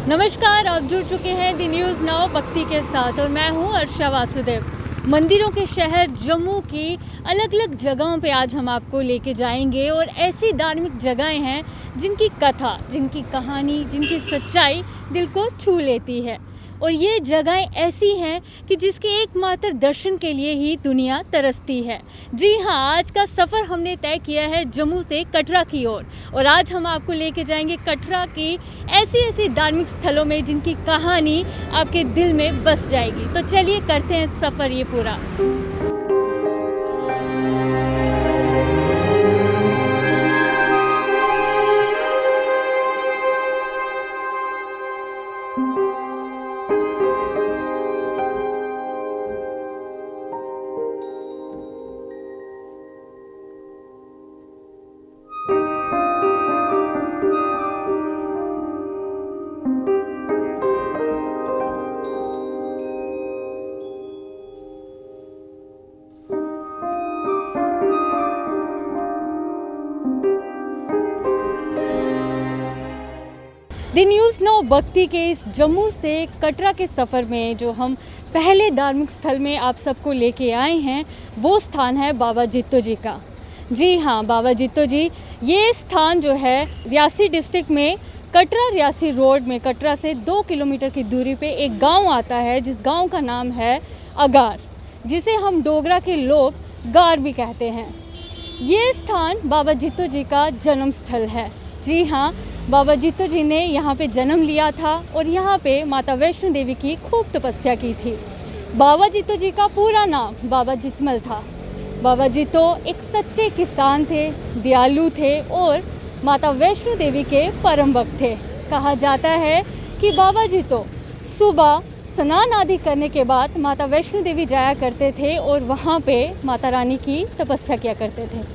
नमस्कार, आप जुड़ चुके हैं दी न्यूज़ नाउ भक्ति के साथ और मैं हूं अर्षा वासुदेव। मंदिरों के शहर जम्मू की अलग अलग जगहों पे आज हम आपको लेके जाएंगे और ऐसी धार्मिक जगहें हैं जिनकी कथा, जिनकी कहानी, जिनकी सच्चाई दिल को छू लेती है। और ये जगहें ऐसी हैं कि जिसके एकमात्र दर्शन के लिए ही दुनिया तरसती है। जी हाँ, आज का सफ़र हमने तय किया है जम्मू से कटरा की ओर और आज हम आपको लेके जाएंगे कटरा की ऐसी ऐसी धार्मिक स्थलों में जिनकी कहानी आपके दिल में बस जाएगी। तो चलिए करते हैं सफ़र ये पूरा। दी न्यूज़ नाउ भक्ति के इस जम्मू से कटरा के सफ़र में जो हम पहले धार्मिक स्थल में आप सबको लेके आए हैं वो स्थान है बाबा जित्तो जी का। जी हाँ, बाबा जित्तो जी, ये स्थान जो है रियासी डिस्ट्रिक्ट में कटरा रियासी रोड में कटरा से 2 किलोमीटर की दूरी पे एक गांव आता है जिस गांव का नाम है अगार, जिसे हम डोगरा के लोग गार भी कहते हैं। ये स्थान बाबा जित्तो जी का जन्म स्थल है। जी हाँ, बाबा जित्तो जी ने यहाँ पे जन्म लिया था और यहाँ पे माता वैष्णो देवी की खूब तपस्या की थी। बाबा जित्तो जी का पूरा नाम बाबा जितमल था। बाबा जित्तो एक सच्चे किसान थे, दयालु थे और माता वैष्णो देवी के परम भक्त थे। कहा जाता है कि बाबा जित्तो सुबह स्नान आदि करने के बाद माता वैष्णो देवी जाया करते थे और वहाँ पे माता रानी की तपस्या किया करते थे।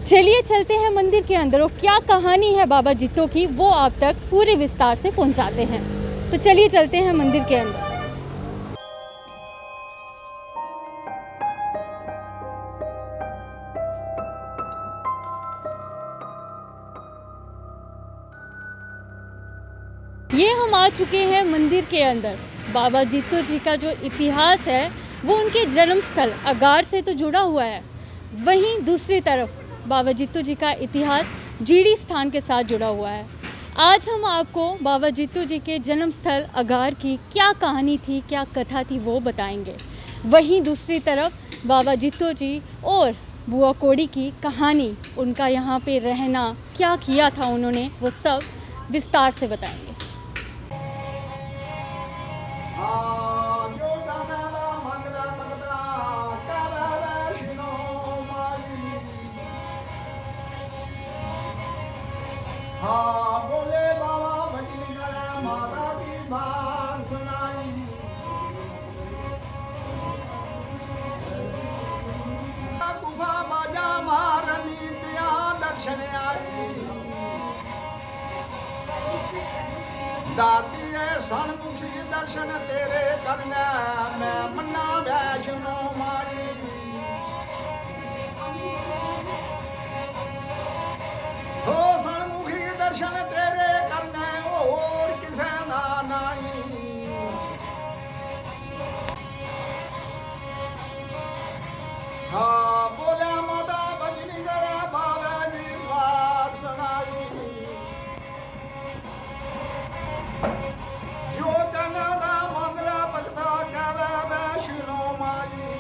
चलिए चलते हैं मंदिर के अंदर और क्या कहानी है बाबा जित्तो की वो आप तक पूरे विस्तार से पहुंचाते हैं। तो चलिए चलते हैं मंदिर के अंदर। ये हम आ चुके हैं मंदिर के अंदर। बाबा जित्तो जी का जो इतिहास है वो उनके जन्म स्थल अगार से तो जुड़ा हुआ है, वहीं दूसरी तरफ बाबा जित्तो जी का इतिहास जीडी स्थान के साथ जुड़ा हुआ है। आज हम आपको बाबा जित्तो जी के जन्म स्थल अगार की क्या कहानी थी, क्या कथा थी वो बताएंगे। वहीं दूसरी तरफ बाबा जित्तो जी और बुआ कौड़ी की कहानी, उनका यहाँ पे रहना, क्या किया था उन्होंने, वो सब विस्तार से बताएंगे। हाँ बोले बाबा भजन करे माता की बात सुनाई। गुफा बाजा मारनी पिया दर्शन आई। दाती है सनमुखी दर्शन तेरे करने मैं मन्ना वैष्णो माई। हो दर्शन तेरे करने और किसे ना नाई। हाँ बोले माता भजनी करे बाबा जी बात सुनाई। जो चना दा मंगला भगता कहवे वैष्णो माई।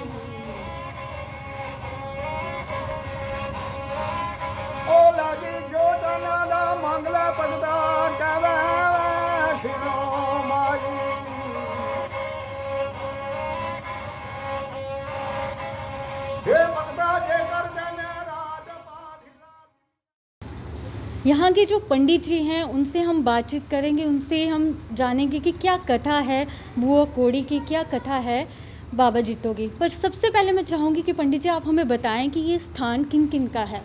ओ लागी जो चना दा मंगला भगता कहवे वैष्णो माई। हे भगता जे कर देने राज पाठ। यहाँ के जो पंडित जी हैं उनसे हम बातचीत करेंगे, उनसे हम जानेंगे कि क्या कथा है बुआ कौड़ी की, क्या कथा है बाबा जित्तो की। पर सबसे पहले मैं चाहूँगी कि पंडित जी आप हमें बताएं कि ये स्थान किन किन का है।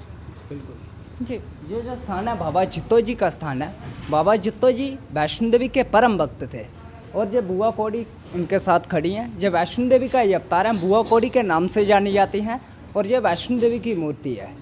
बिल्कुल जी, ये जो स्थान है बाबा जित्तो जी का स्थान है। बाबा जित्तो जी वैष्णो देवी के परम भक्त थे और जो बुआ कौड़ी उनके साथ खड़ी हैं, जो वैष्णो देवी का ये अवतार है, बुआ कौड़ी के नाम से जानी जाती हैं और ये वैष्णो देवी की मूर्ति है।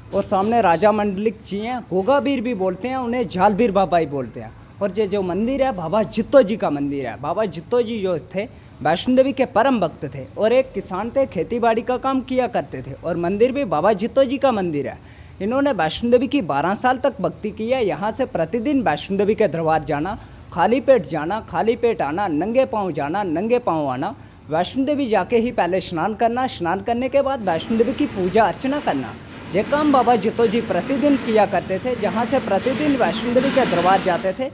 और सामने राजा मंडलिक जी हैं, गोगाबीर भी बोलते हैं, उन्हें झालबीर बाबा ही बोलते हैं। और ये जो मंदिर है बाबा जित्तो जी का मंदिर है। बाबा जित्तो जी जो थे वैष्णो देवी के परम भक्त थे और एक किसान थे, खेती बाड़ी का काम किया करते थे। और मंदिर भी बाबा जित्तो जी का मंदिर है। इन्होंने वैष्णो देवी की 12 साल तक भक्ति की है। यहाँ से प्रतिदिन वैष्णो देवी के दरबार जाना, खाली पेट जाना, खाली पेट आना, नंगे पाँव जाना, नंगे पाँव आना। वैष्णो देवी जाके ही पहले स्नान करना, स्नान करने के बाद वैष्णो देवी की पूजा अर्चना करना। ये काम बाबा जित्तो जी प्रतिदिन किया करते थे। जहाँ से प्रतिदिन वैष्णो देवी के दरबार जाते थे,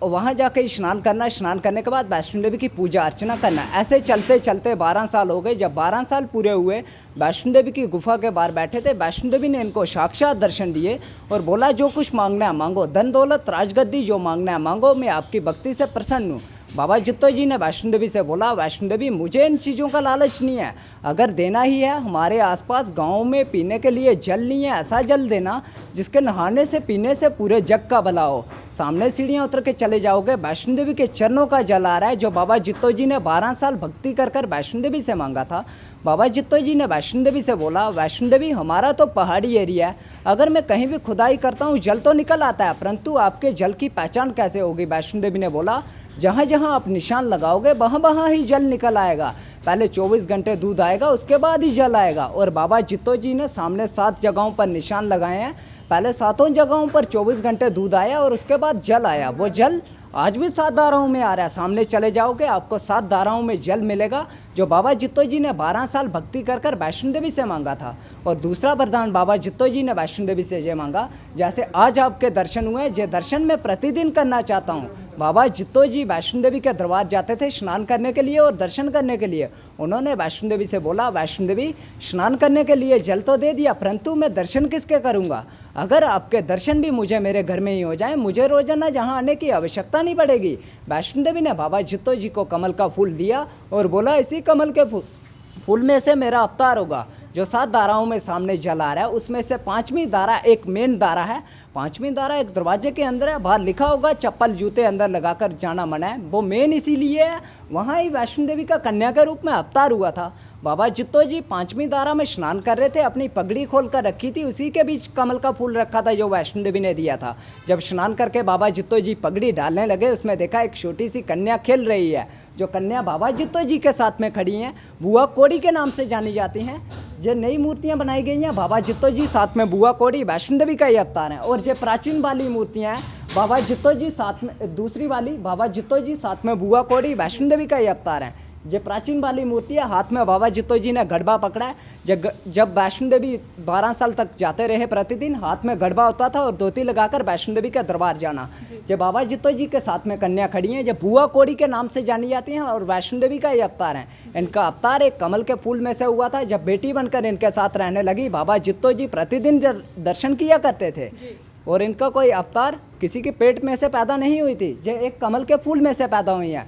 वहाँ जाके स्नान करना, स्नान करने के बाद वैष्णो देवी की पूजा अर्चना करना। ऐसे चलते चलते 12 साल हो गए। जब 12 साल पूरे हुए, वैष्णो देवी की गुफा के बाहर बैठे थे। वैष्णो देवी ने इनको साक्षात दर्शन दिए और बोला जो कुछ मांगना है मांगो, धन दौलत राजगद्दी जो मांगना है मांगो, मैं आपकी भक्ति से प्रसन्न हूँ। बाबा जित्तो जी ने वैष्णो देवी से बोला, वैष्णो देवी मुझे इन चीज़ों का लालच नहीं है, अगर देना ही है हमारे आसपास गाँव में पीने के लिए जल नहीं है, ऐसा जल देना जिसके नहाने से पीने से पूरे जग का भला हो। सामने सीढ़ियाँ उतर के चले जाओगे, वैष्णो देवी के चरणों का जल आ रहा है जो बाबा जित्तो जी ने 12 साल भक्ति कर कर वैष्णो देवी से मांगा था। बाबा जित्तो जी ने वैष्णो देवी से बोला, वैष्णो देवी हमारा तो पहाड़ी एरिया है, अगर मैं कहीं भी खुदाई करता हूँ जल तो निकल आता है, परंतु आपके जल की पहचान कैसे होगी? वैष्णो देवी ने बोला, जहाँ जहाँ आप निशान लगाओगे वहाँ वहाँ ही जल निकल आएगा। पहले 24 घंटे दूध आएगा, उसके बाद ही जल आएगा। और बाबा जित्तो जी ने सामने 7 जगहों पर निशान लगाए हैं। पहले 7 जगहों पर 24 घंटे दूध आया और उसके बाद जल आया। वो जल आज भी 7 धाराओं में आ रहा है। सामने चले जाओगे आपको 7 धाराओं में जल मिलेगा जो बाबा जित्तो जी ने 12 साल भक्ति कर कर वैष्णो देवी से मांगा था। और दूसरा वरदान बाबा जित्तो जी ने वैष्णो देवी से ये मांगा, जैसे आज आपके दर्शन हुए, ये दर्शन मैं प्रतिदिन करना चाहता हूँ। बाबा जित्तो जी वैष्णो देवी के दरबार जाते थे स्नान करने के लिए और दर्शन करने के लिए। उन्होंने वैष्णो देवी से बोला, वैष्णो देवी स्नान करने के लिए जल तो दे दिया, परंतु मैं दर्शन किसके करूँगा? अगर आपके दर्शन भी मुझे मेरे घर में ही हो जाए, मुझे रोजाना जहाँ आने की आवश्यकता नहीं पड़ेगी। वैष्णो देवी ने बाबा जित्तो जी को कमल का फूल दिया और बोला, इसी कमल के फूल में से मेरा अवतार होगा। जो 7 धाराओं में सामने जल आ रहा है उसमें से 5वीं धारा एक मेन धारा है। 5वीं धारा एक दरवाजे के अंदर है, बाहर लिखा होगा चप्पल जूते अंदर लगाकर जाना मना है। वो मेन इसीलिए है, वहाँ ही वैष्णो देवी का कन्या के रूप में अवतार हुआ था। बाबा जित्तो जी 5वीं धारा में स्नान कर रहे थे, अपनी पगड़ी खोल कर रखी थी, उसी के बीच कमल का फूल रखा था जो वैष्णो देवी ने दिया था। जब स्नान करके बाबा जित्तो जी पगड़ी डालने लगे, उसमें देखा एक छोटी सी कन्या खेल रही है। जो कन्या बाबा जित्तो जी के साथ में खड़ी हैं, बुआ कौड़ी के नाम से जानी जाती हैं। जो नई मूर्तियां बनाई गई हैं, बाबा जित्तो जी साथ में बुआ कौड़ी, वैष्णो देवी का ही अवतार है। और जो प्राचीन वाली मूर्तियां हैं, बाबा जित्तो जी साथ में, दूसरी वाली बाबा जित्तो जी साथ में बुआ कौड़ी, वैष्णो देवी का ही अवतार है। जो प्राचीन वाली मूर्ति है, हाथ में बाबा जित्तो जी ने गढ़बा पकड़ा है। जब वैष्णो देवी 12 साल तक जाते रहे, प्रतिदिन हाथ में गढ़बा होता था और धोती लगाकर वैष्णो देवी के दरबार जाना। जब बाबा जित्तो जी के साथ में कन्या खड़ी हैं, जब बुआ कौड़ी के नाम से जानी जाती हैं और वैष्णो देवी का ये अवतार है। इनका अवतार एक कमल के फूल में से हुआ था। जब बेटी बनकर इनके साथ रहने लगी, बाबा जित्तो जी प्रतिदिन दर्शन किया करते थे। और इनका कोई अवतार किसी के पेट में से पैदा नहीं हुई थी, ये एक कमल के फूल में से पैदा हुई है।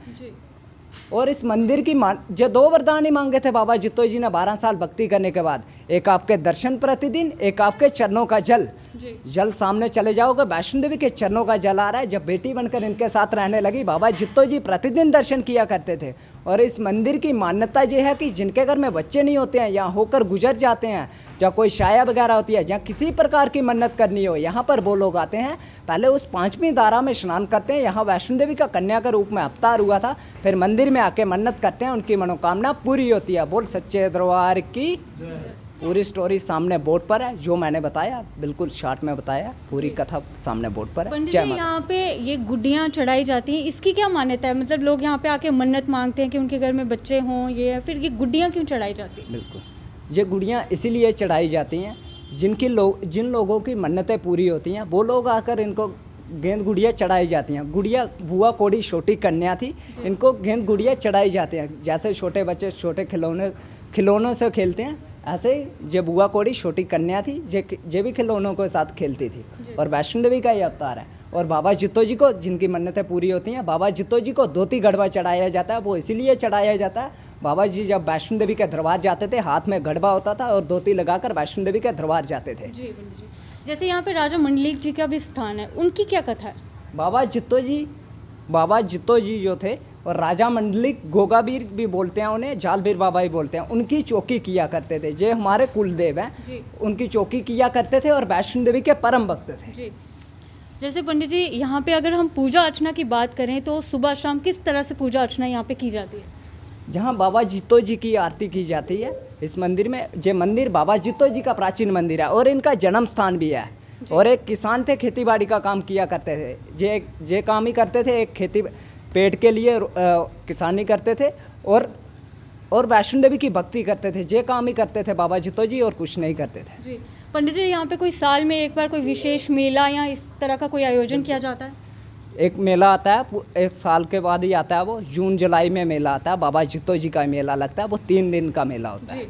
और इस मंदिर की जो 2 वरदान ही मांगे थे बाबा जित्तो जी ने 12 साल भक्ति करने के बाद, एक आपके दर्शन प्रतिदिन, एक आपके चरणों का जल। जल सामने चले जाओगे, वैष्णो देवी के चरणों का जल आ रहा है। जब बेटी बनकर इनके साथ रहने लगी, बाबा जित्तो जी प्रतिदिन दर्शन किया करते थे। और इस मंदिर की मान्यता ये है कि जिनके घर में बच्चे नहीं होते हैं, यहाँ होकर गुजर जाते हैं, जहाँ कोई शाया वगैरह होती है, जहाँ किसी प्रकार की मन्नत करनी हो, यहाँ पर वो लोग आते हैं। पहले उस 5वीं धारा में स्नान करते हैं, यहाँ वैष्णो देवी का कन्या के रूप में अवतार हुआ था। फिर मंदिर में आके मन्नत करते हैं, उनकी मनोकामना पूरी होती है। बोल सच्चे दरबार की। पूरी स्टोरी सामने बोर्ड पर है, जो मैंने बताया बिल्कुल शॉर्ट में बताया, पूरी कथा सामने बोर्ड पर है। पंडित जी, यहाँ पे ये गुड्डियाँ चढ़ाई जाती हैं, इसकी क्या मान्यता है? मतलब लोग यहाँ पे आके मन्नत मांगते हैं कि उनके घर में बच्चे हों, ये फिर ये गुड्डियाँ क्यों चढ़ाई जाती हैं? बिल्कुल, ये गुड़ियाँ इसीलिए चढ़ाई जाती हैं जिन लोगों की मन्नतें पूरी होती हैं, वो लोग आकर इनको गेंद गुड़िया चढ़ाई जाती हैं। गुड़िया बुआ कौड़ी छोटी कन्या थी, इनको गेंद गुड़िया चढ़ाई जाती हैं। जैसे छोटे बच्चे छोटे खिलौनों से खेलते हैं, ऐसे ही जो बुआ कौड़ी छोटी कन्या थी, जे भी खिलौनों के साथ खेलती थी। और वैष्णो देवी का ये अवतार है। और बाबा जित्तो जी को, जिनकी मन्नतें पूरी होती हैं, बाबा जित्तो जी को धोती गढ़वा चढ़ाया जाता है। वो इसीलिए चढ़ाया जाता है, बाबा जी जब वैष्णो देवी के दरबार जाते थे, हाथ में गढ़वा होता था और धोती लगाकर वैष्णो देवी के दरबार जाते थे। जी पंडित जी, जैसे यहाँ पे राजा मंडलिक जी का भी स्थान है, उनकी क्या कथा है? बाबा जित्तो जी जो थे, और राजा मंडलिक गोगावीर भी बोलते हैं उन्हें, जालवीर बाबा ही बोलते हैं, उनकी चौकी किया करते थे। जे हमारे कुलदेव हैं, उनकी चौकी किया करते थे और वैष्णो देवी के परम भक्त थे। जी। जैसे पंडित जी यहाँ पे अगर हम पूजा अर्चना की बात करें तो सुबह शाम किस तरह से पूजा अर्चना यहाँ पे की जाती है? जहाँ बाबा जित्तो जी की आरती की जाती है इस मंदिर में। ये मंदिर बाबा जित्तो जी का प्राचीन मंदिर है और इनका जन्म स्थान भी है। और एक किसान थे, खेती बाड़ी का काम किया करते थे। जे काम ही करते थे, एक खेती पेट के लिए किसानी करते थे और वैष्णो देवी की भक्ति करते थे। जे काम ही करते थे बाबा जित्तो जी और कुछ नहीं करते थे। जी पंडित जी, यहाँ पे कोई साल में एक बार कोई विशेष मेला या इस तरह का कोई आयोजन किया जाता है? एक मेला आता है, एक साल के बाद ही आता है, वो जून जुलाई में मेला आता है। बाबा जित्तो जी का मेला लगता है, वो 3 दिन का मेला होता है।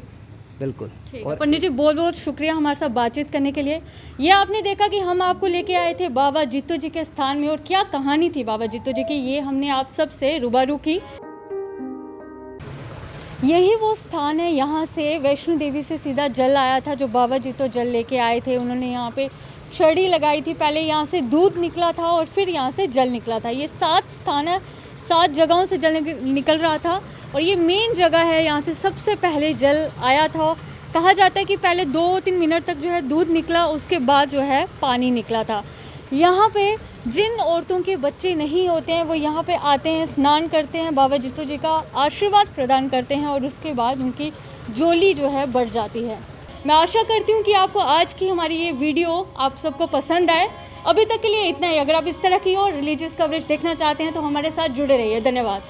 बिल्कुल। ठीक है पंडित जी, बहुत बहुत शुक्रिया हमारे साथ बातचीत करने के लिए। ये आपने देखा कि हम आपको लेके आए थे बाबा जित्तो जी के स्थान में और क्या कहानी थी बाबा जित्तो जी की, ये हमने आप सब से रूबरू की। यही वो स्थान है, यहाँ से वैष्णो देवी से सीधा जल आया था। जो बाबा जित्तो जल लेके आए थे, उन्होंने यहाँ पे छड़ी लगाई थी। पहले यहाँ से दूध निकला था और फिर यहाँ से जल निकला था। ये 7 स्थान है, 7 जगहों से जल निकल रहा था और ये मेन जगह है। यहाँ से सबसे पहले जल आया था। कहा जाता है कि पहले 2-3 मिनट तक जो है दूध निकला, उसके बाद जो है पानी निकला था। यहाँ पे जिन औरतों के बच्चे नहीं होते हैं वो यहाँ पे आते हैं, स्नान करते हैं, बाबा जित्तो जी का आशीर्वाद प्रदान करते हैं और उसके बाद उनकी जोली जो है बढ़ जाती है। मैं आशा करती हूँ कि आपको आज की हमारी ये वीडियो आप सबको पसंद आए। अभी तक के लिए इतना ही। अगर आप इस तरह की और रिलीजियस कवरेज देखना चाहते हैं तो हमारे साथ जुड़े रहिए। धन्यवाद।